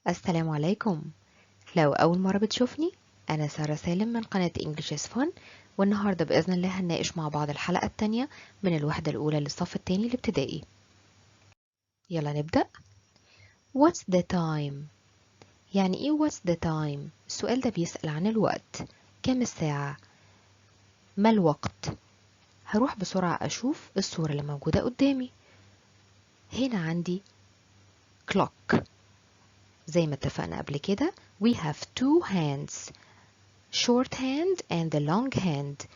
السلام عليكم. لو أول مرة بتشوفني أنا سارة سالم من قناة English is Fun، والنهاردة بإذن الله هنناقش مع بعض الحلقة الثانية من الوحدة الأولى للصف الثاني الابتدائي. يلا نبدأ. What's the time؟ يعني إيه what's the time؟ السؤال ده بيسأل عن الوقت. كم الساعة؟ ما الوقت؟ هروح بسرعة أشوف الصورة اللي موجودة قدامي. هنا عندي clock. زي ما اتفقنا قبل كده we have two hands, short hand and the long hand.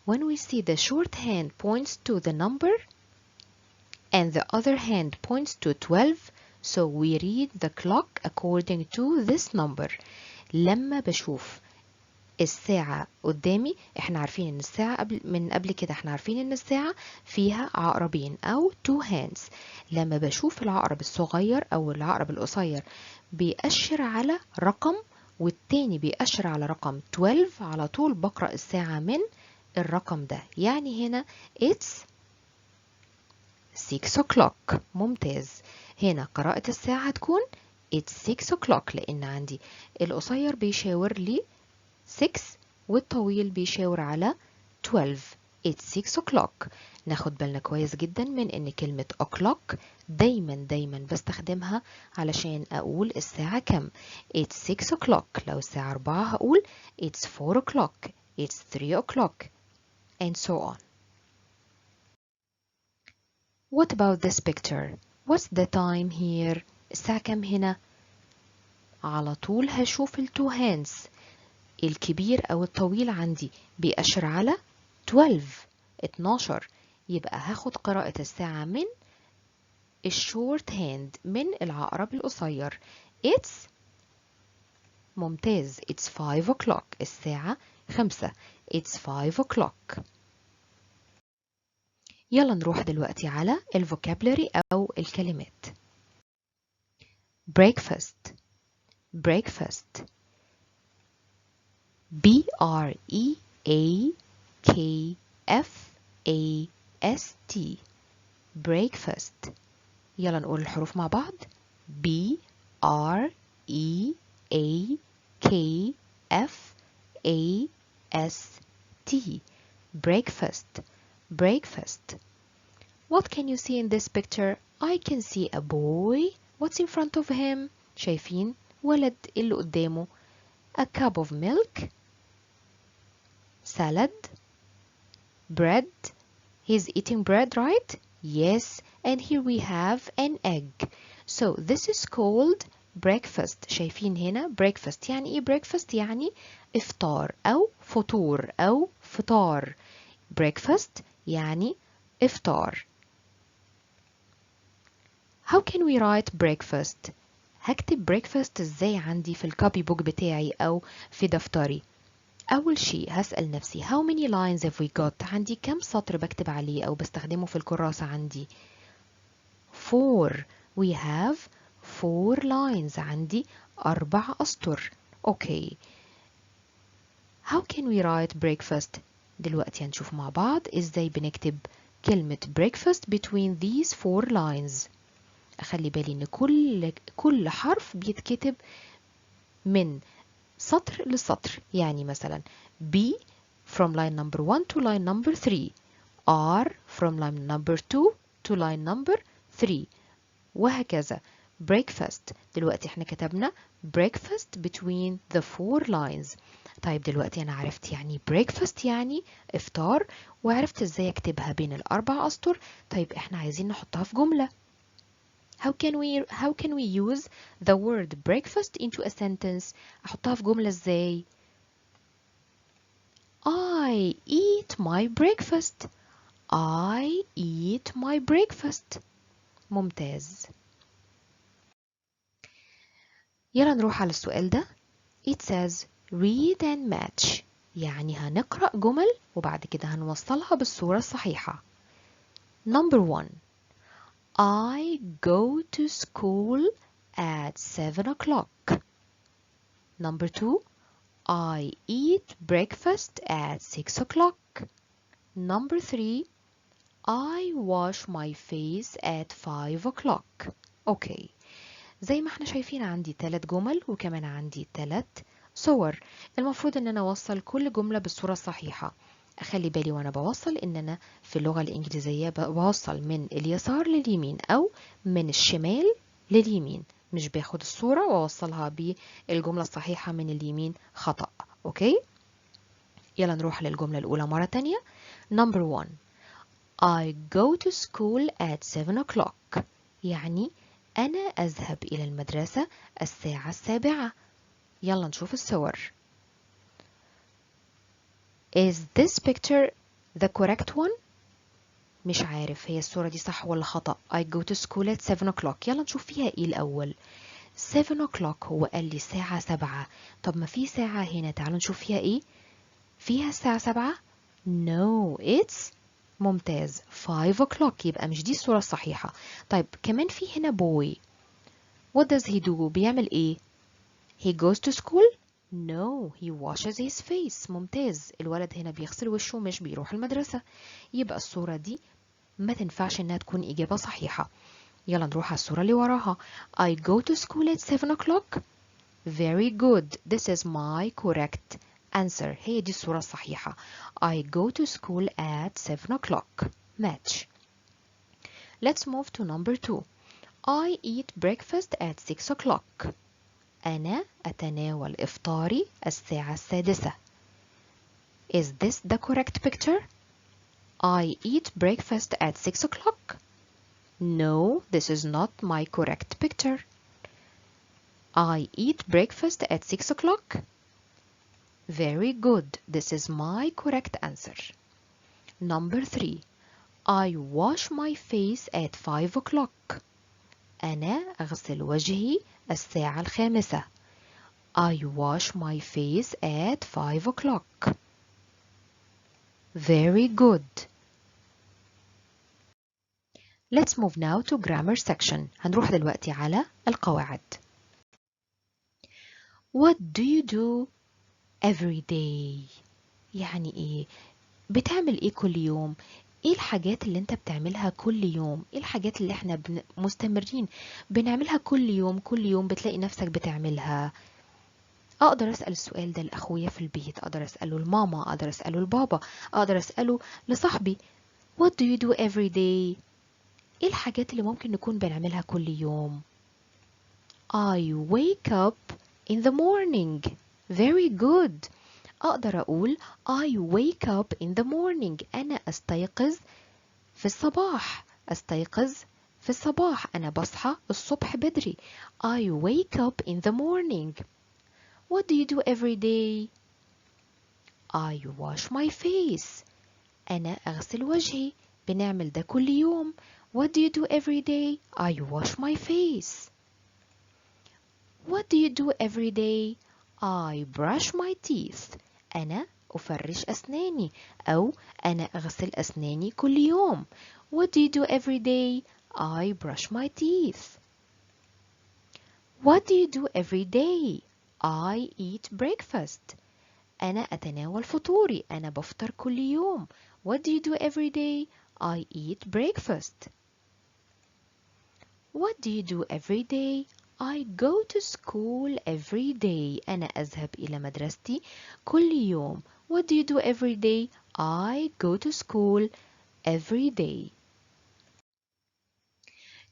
When we see the short hand points to the number and the other hand points to 12, so we read the clock according to this number. لما بشوف الساعة قدامي احنا عارفين ان الساعة قبل كده احنا عارفين ان الساعة فيها عقربين او two hands. لما بشوف العقرب الصغير او العقرب القصير بيأشر على رقم والتاني بيأشر على رقم 12، على طول بقرأ الساعة من الرقم ده. يعني هنا it's 6 o'clock. ممتاز. هنا قراءة الساعة هتكون it's 6 o'clock لأن عندي القصير بيشاور لي 6 والطويل بيشاور على 12. it's 6 o'clock. ناخد بالنا كويس جدا من ان كلمة o'clock دايما بستخدمها علشان اقول الساعة كم. it's 6 o'clock. لو الساعة 4 هقول it's 4 o'clock, it's 3 o'clock and so on. What about this picture? What's the time here? الساعة كم هنا؟ على طول هشوف التو hands. الكبير أو الطويل عندي بيأشر على 12. يبقى هاخد قراءة الساعة من الشورت هاند، من العقرب القصير. It's ممتاز. It's 5 o'clock. الساعة 5. It's 5 o'clock. يلا نروح دلوقتي على الفوكابلري أو الكلمات. breakfast breakfast breakfast breakfast. يلا نقول الحروف مع بعض. breakfast breakfast breakfast. What can you see in this picture? I can see a boy. What's in front of him? شايفين ولد اللي قدامه. A cup of milk, salad, bread. He's eating bread, right? Yes, and here we have an egg. So this is called breakfast. شايفين هنا breakfast يعني ايه breakfast؟ يعني إفطار أو فطور أو فطار. breakfast يعني إفطار. How can we write breakfast؟ هكتب breakfast ازاي عندي في الكوبي بوك بتاعي أو في دفتري؟ أول شيء هسأل نفسي how many lines have we got؟ عندي كم سطر بكتب عليه أو بستخدمه في الكراسة عندي؟ 4. We have 4 lines. عندي 4 أسطر. أوكي. How can we write breakfast؟ دلوقتي هنشوف مع بعض إزاي بنكتب كلمة breakfast between these 4 lines. أخلي بالي إن كل حرف بيتكتب من سطر لسطر. يعني مثلا B from line number 1 to line number 3. R from line number 2 to line number 3 وهكذا. breakfast دلوقتي احنا كتبنا breakfast between the 4 lines. طيب دلوقتي انا عرفت يعني breakfast يعني افطار، وعرفت ازاي اكتبها بين الاربع اسطر. طيب احنا عايزين نحطها في جملة. How can we use the word breakfast into a sentence؟ احطها في جملة ازاي؟ I eat my breakfast. I eat my breakfast. ممتاز. يلا نروح على السؤال ده. It says read and match. يعني هنقرأ جمل وبعد كده هنوصلها بالصورة الصحيحة. Number 1. I go to school at 7 o'clock. Number 2. I eat breakfast at 6 o'clock. Number 3. I wash my face at 5 o'clock. Okay. زي ما احنا شايفين عندي 3 جمل وكمان عندي 3 صور. المفروض ان انا اوصل كل جملة بالصورة الصحيحة. اخلي بالي وانا بوصل ان انا في اللغة الانجليزية بوصل من اليسار لليمين او من الشمال لليمين، مش باخد الصورة واوصلها بالجملة الصحيحة من اليمين خطأ. اوكي، يلا نروح للجملة الاولى مرة تانية. Number 1. I go to school at 7 o'clock. يعني أنا أذهب إلى المدرسة الساعة 7. يلا نشوف الصور. Is this picture the correct one؟ مش عارف هي الصورة دي صح ولا خطأ. I go to school at 7 o'clock. يلا نشوف فيها إيه الأول. 7 o'clock هو قال لي الساعة 7. طب ما في ساعة هنا، تعالوا نشوف فيها إيه. فيها الساعة 7؟ No, it's ممتاز 5 o'clock. يبقى مش دي الصورة الصحيحة. طيب كمان في هنا boy. What does he do؟ بيعمل إيه؟ He goes to school؟ No, he washes his face. ممتاز، الولد هنا بيغسل وشه مش بيروح المدرسة. يبقى الصورة دي ما تنفعش إنها تكون إجابة صحيحة. يلا نروح على الصورة اللي وراها. I go to school at 7 o'clock. Very good. This is my correct answer. هي دي الصورة الصحيحة. I go to school at 7 o'clock. Match. Let's move to number 2. I eat breakfast at 6 o'clock. أنا أتناول إفطاري الساعة 6. Is this the correct picture? I eat breakfast at 6 o'clock. No, this is not my correct picture. I eat breakfast at 6 o'clock. Very good. This is my correct answer. Number 3. I wash my face at 5 o'clock. أنا أغسل وجهي الساعة 5. I wash my face at 5 o'clock. Very good. Let's move now to grammar section. هنروح دلوقتي على القواعد. What do you do every day؟ يعني إيه؟ بتعمل إيه كل يوم؟ إيه الحاجات اللي أنت بتعملها كل يوم؟ إيه الحاجات اللي إحنا مستمرين بنعملها كل يوم؟ كل يوم بتلاقي نفسك بتعملها. أقدر أسأل السؤال ده لأخويا في البيت، أقدر أسأله لماما، أقدر أسأله لبابا، أقدر أسأله لصاحبي. What do you do every day؟ إيه الحاجات اللي ممكن نكون بنعملها كل يوم؟ I wake up in the morning. Very good. أقدر أقول I wake up in the morning. أنا أستيقظ في الصباح. أستيقظ في الصباح. أنا بصحى الصبح بدري. I wake up in the morning. What do you do every day؟ I wash my face. أنا أغسل وجهي. بنعمل ده كل يوم. What do you do every day؟ I wash my face. What do you do every day؟ I brush my teeth. أنا أفرش أسناني أو أنا أغسل أسناني كل يوم. What do you do every day؟ I brush my teeth. What do you do every day؟ I eat breakfast. أنا أتناول فطوري. أنا بفطر كل يوم. What do you do every day؟ I eat breakfast. What do you do every day؟ I go to school every day. أنا أذهب إلى مدرستي كل يوم. What do you do every day؟ I go to school every day.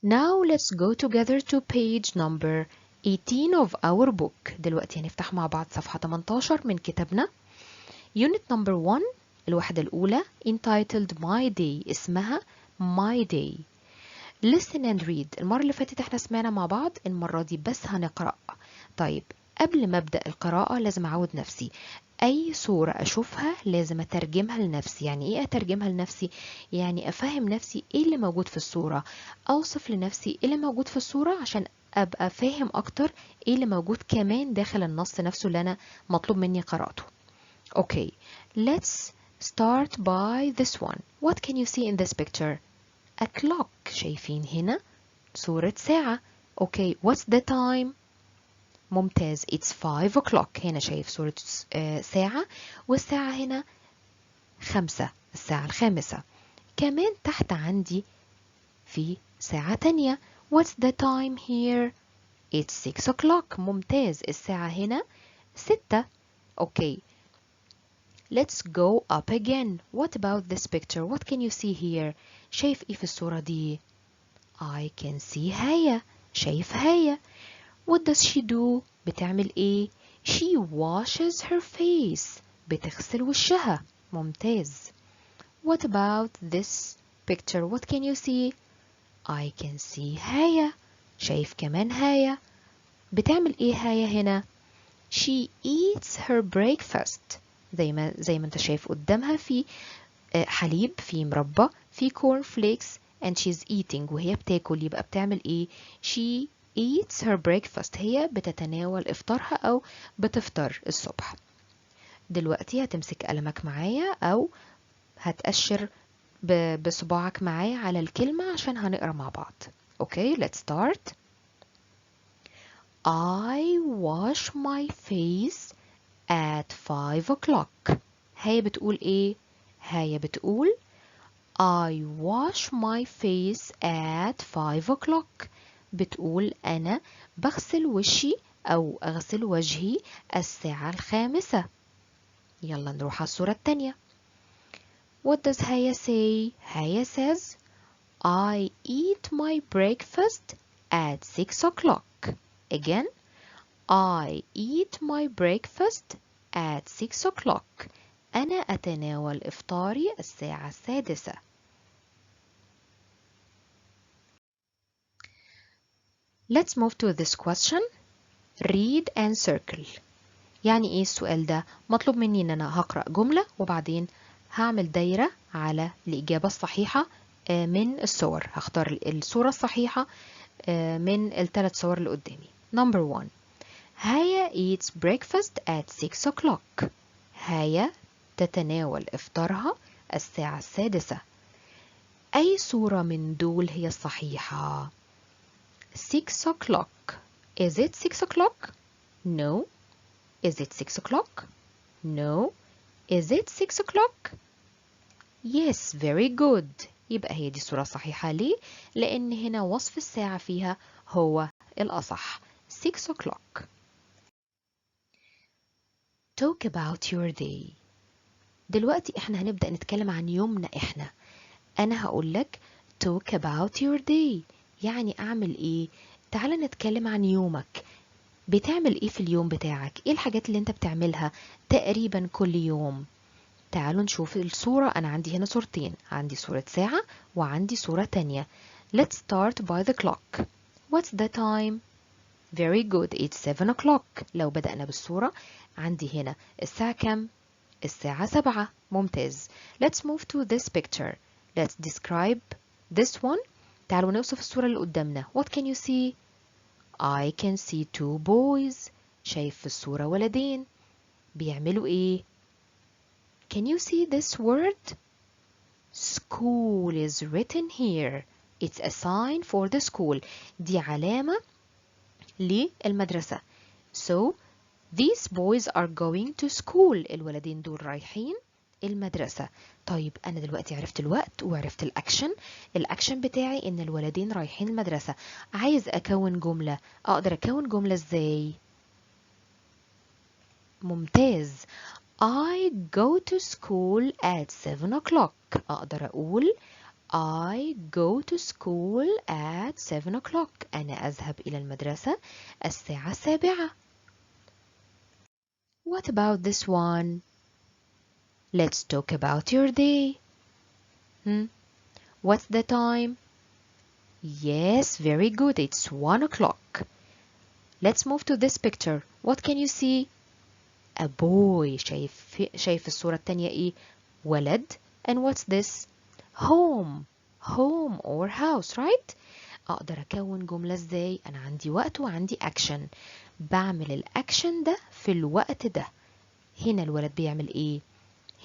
Now let's go together to page number 18 of our book. دلوقتي هنفتح مع بعض صفحة 18 من كتابنا. Unit number 1 الوحدة الأولى entitled My Day. اسمها My Day. Listen and read. المرة اللي فاتت احنا سمعنا مع بعض، المرة دي بس هنقرأ. طيب قبل ما أبدأ القراءة لازم أعود نفسي. أي صورة أشوفها لازم أترجمها لنفسي. يعني إيه أترجمها لنفسي؟ يعني أفهم نفسي إيه اللي موجود في الصورة، أوصف لنفسي إيه اللي موجود في الصورة عشان أبقى فاهم أكتر إيه اللي موجود كمان داخل النص نفسه اللي أنا مطلوب مني قراءته. Okay, let's start by this one. What can you see in this picture؟ A clock. شايفين هنا صورة ساعة. Okay, what's the time؟ ممتاز. It's 5 o'clock. هنا شايف صورة ساعة، والساعة هنا 5، الساعة 5. كمان تحت عندي في ساعة تانية. What's the time here؟ It's 6 o'clock. ممتاز. الساعة هنا 6. Okay. Let's go up again. What about this picture? What can you see here? شايف ايه في الصورة دي؟ I can see هاية. شايف هاية. What does she do? بتعمل ايه؟ She washes her face. بتغسل وشها. ممتاز. What about this picture? What can you see? I can see هاية. شايف كمان هاية. بتعمل ايه هاية هنا؟ She eats her breakfast. زي ما انت شايف قدامها في حليب، في مربى، في corn flakes and she's eating وهي بتاكل. يبقى بتعمل ايه؟ She eats her breakfast. هي بتتناول افطارها او بتفطر الصبح. دلوقتي هتمسك قلمك معايا او هتأشر بصباعك معايا على الكلمة عشان هنقرا مع بعض. Okay, let's start. I wash my face at 5 o'clock. هي بتقول ايه؟ هي بتقول I wash my face at 5 o'clock. بتقول أنا بغسل وشي أو أغسل وجهي الساعة 5. يلا نروح على الصورة التانية. What does هيا say? هيا says I eat my breakfast at 6 o'clock. Again, I eat my breakfast at 6 o'clock. أنا أتناول إفطاري الساعة 6. Let's move to this question. Read and circle. يعني إيه السؤال ده؟ مطلوب مني إن أنا هقرأ جملة وبعدين هعمل دايرة على الإجابة الصحيحة من الصور. هختار الصورة الصحيحة من ال3 صور اللي قدامي. Number 1. هايا eats breakfast at 6 o'clock. هايا تتناول إفطارها الساعة 6. أي صورة من دول هي الصحيحة؟ 6 o'clock. Is it 6 o'clock? No. Is it 6 o'clock? No. Is it 6 o'clock? Yes, very good. يبقى هي دي الصورة الصحيحة. ليه؟ لأن هنا وصف الساعة فيها هو الأصح. 6 o'clock. Talk about your day. دلوقتي احنا هنبدأ نتكلم عن يومنا احنا. أنا هقول لك talk about your day. يعني أعمل إيه؟ تعال نتكلم عن يومك. بتعمل إيه في اليوم بتاعك؟ إيه الحاجات اللي أنت بتعملها تقريبا كل يوم؟ تعالوا نشوف الصورة. أنا عندي هنا صورتين. عندي صورة ساعة وعندي صورة تانية. Let's start by the clock. What's the time? Very good. It's 7 o'clock. لو بدأنا بالصورة عندي هنا الساعة كم؟ الساعة 7. ممتاز. Let's move to this picture. Let's describe this one. تعالوا نوصف الصورة اللي قدامنا. What can you see? I can see 2 boys. شايف في الصورة ولدين. بيعملوا ايه؟ Can you see this word? School is written here. It's a sign for the school. دي علامة للمدرسة. So, these boys are going to school. الولدين دول رايحين المدرسة. طيب أنا دلوقتي عرفت الوقت وعرفت الأكشن. الأكشن بتاعي إن الولدين رايحين المدرسة. عايز أكون جملة. أقدر أكون جملة إزاي؟ ممتاز. I go to school at 7 o'clock. أقدر أقول I go to school at 7 o'clock. أنا أذهب إلى المدرسة الساعة 7. What about this one? Let's talk about your day. What's the time? Yes, very good. It's 1 o'clock. Let's move to this picture. What can you see? A boy. شايف الصورة التانية إيه؟ ولد. And what's this? Home. Home or house, right? أقدر أكون جملة إزاي؟ أنا عندي وقت وعندي أكشن. بعمل الأكشن ده في الوقت ده. هنا الولد بيعمل إيه؟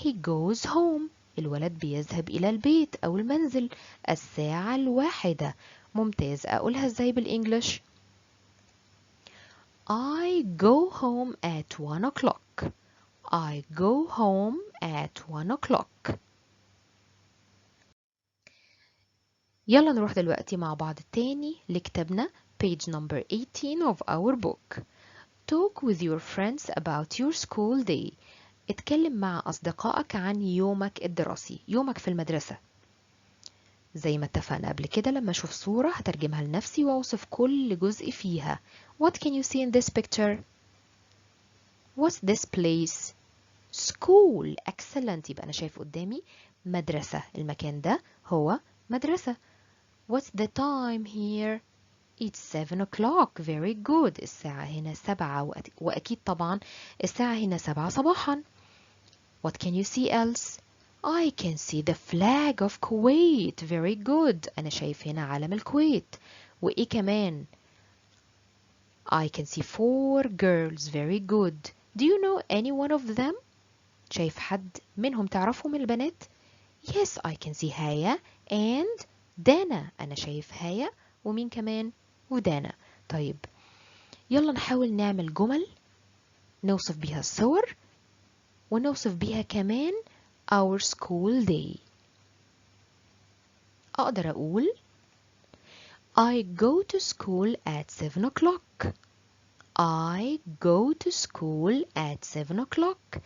He goes home. الولد بيذهب إلى البيت أو المنزل الساعة 1. ممتاز. أقولها إزاي بالإنجليش؟ I go home at 1 o'clock. I go home at 1 o'clock. يلا نروح دلوقتي مع بعض تاني لكتابنا page number 18 of our book. Talk with your friends about your school day. اتكلم مع أصدقائك عن يومك الدراسي، يومك في المدرسة. زي ما اتفقنا قبل كده، لما أشوف صورة هترجمها لنفسي وأوصف كل جزء فيها. What can you see in this picture? What's this place? School. Excellent. يبقى أنا شايف قدامي مدرسة. المكان ده هو مدرسة. What's the time here? It's 7 o'clock. Very good. الساعة هنا 7 وأكيد طبعا الساعة هنا 7 صباحا. What can you see else? I can see the flag of Kuwait. Very good. أنا شايف هنا علم الكويت. وإيه كمان؟ I can see 4 girls. Very good. Do you know any one of them? شايف حد منهم تعرفهم البنات؟ Yes, I can see هايا and دانا. أنا شايف هايا ومين كمان؟ ودانا. طيب يلا نحاول نعمل جمل نوصف بيها الصور ونوصف بيها كمان our school day. أقدر أقول I go to school at 7 o'clock. I go to school at 7 o'clock.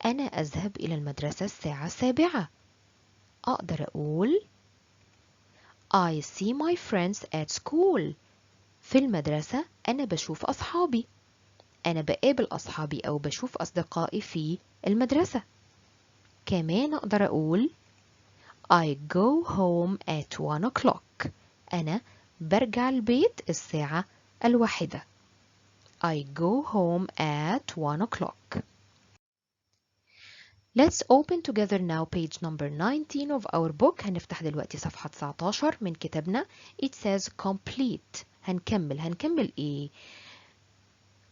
أنا أذهب إلى المدرسة الساعة 7. أقدر أقول I see my friends at school. في المدرسة أنا بشوف أصحابي. أنا بقابل أصحابي أو بشوف أصدقائي في المدرسة. كمان أقدر أقول I go home at 1 o'clock. أنا برجع البيت الساعة 1. I go home at 1 o'clock. Let's open together now page number 19 of our book. هنفتح دلوقتي صفحة 19 من كتابنا. It says complete. هنكمل إيه؟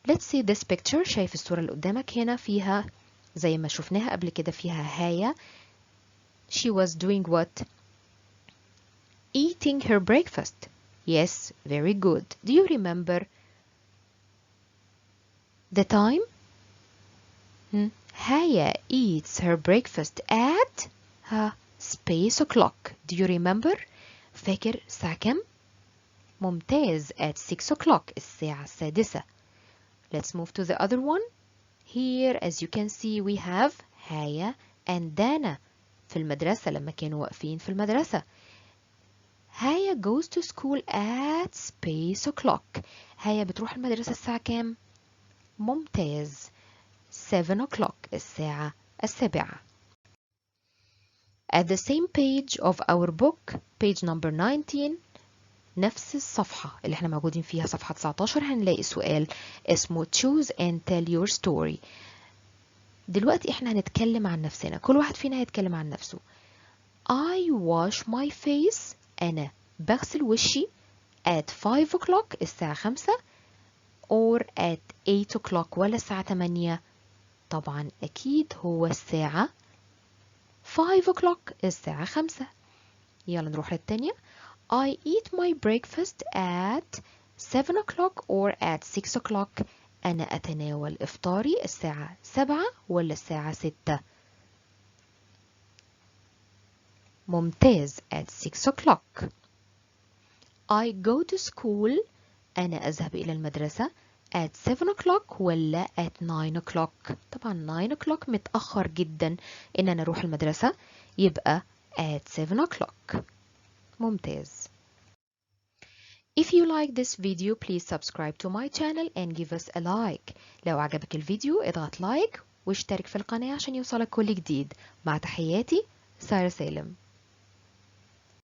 Let's see this picture. شايف الصورة اللي قدامك هنا فيها زي ما شفناها قبل كده فيها هايا. She was doing what? Eating her breakfast. Yes, very good. Do you remember the time? Haya eats her breakfast at space o'clock. Do you remember? فاكر الساعة كم؟ ممتاز. At 6 o'clock. الساعة 6. Let's move to the other one. Here, as you can see, we have Haya and Dana. في المدرسة لما كانوا واقفين في المدرسة. Haya goes to school at space o'clock. Haya بتروح المدرسة الساعة كام؟ ممتاز. 7 o'clock. الساعة 7. At the same page of our book, page number 19, نفس الصفحة اللي احنا موجودين فيها صفحة 19 هنلاقي سؤال اسمه choose and tell your story. دلوقتي احنا هنتكلم عن نفسنا. كل واحد فينا هيتكلم عن نفسه. I wash my face. أنا بغسل وشي at 5 o'clock. الساعة 5 or at 8 o'clock ولا الساعة 8. طبعا أكيد هو الساعة 5 o'clock. الساعة 5. يلا نروح للتانية. I eat my breakfast at 7 o'clock or at 6 o'clock. أنا أتناول إفطاري الساعة 7 ولا الساعة 6. ممتاز. at 6 o'clock. I go to school. أنا أذهب إلى المدرسة at 7 o'clock ولا at 9 o'clock. طبعا 9 o'clock متأخر جدا إن أنا أروح المدرسة، يبقى at 7 o'clock. ممتاز. If you like this video, please subscribe to my channel and give us a like. لو عجبك الفيديو اضغط لايك واشترك في القناة عشان يوصلك كل جديد. مع تحياتي، سارة سالم.